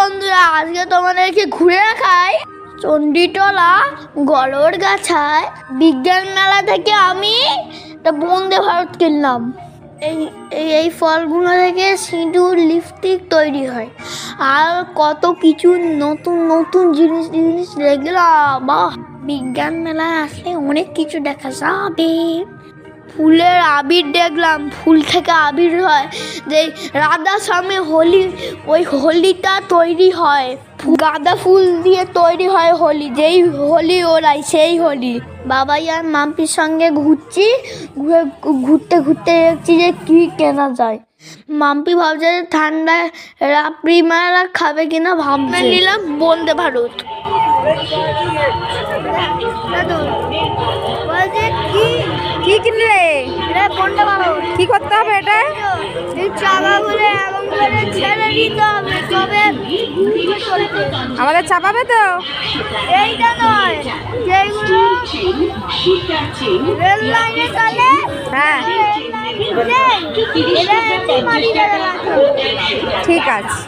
বন্ধুরা, আজকে তোমাদেরকে ঘুরে দেখাই চণ্ডীতলা গলরগাছায় বিজ্ঞান মেলা থেকে আমি বন্দে ভারত কিনলাম। এই ফলগুলো থেকে সিঁদুর, লিপস্টিক তৈরি হয় আর কত কিছু নতুন নতুন জিনিস দেখলাম। বাহ, বিজ্ঞান মেলায় আসলে অনেক কিছু দেখা যাবে। ফুলের আবির দেখলাম, ফুল থেকে আবির হয়, যে রাধা স্বামী হোলি, ওই হোলিটা তৈরি হয় গাঁদা ফুল দিয়ে তৈরি হয় হোলি, যেই হোলি ওরাই সেই হোলি। বাবাই আর মাম্পির সঙ্গে ঘুরতে ঘুরতে দেখছি যে কি কেনা যায়। মাম্পি ভাবছে যে ঠান্ডায় রাবড়ি মারা খাবে কিনা ভাবছে। নিলাম বন্দে ভারত। কি কিনলে? বন্দে ভারত। কি করতে হবে এটা? এই চাকাগুলো এমন করে ছেড়ে দিতে হবে তবে চলবে। আমাদের চাপাবে তো? এইটা নয়, যেগুলো রেল লাইনে চলে। হ্যাঁ, ঠিক আছে।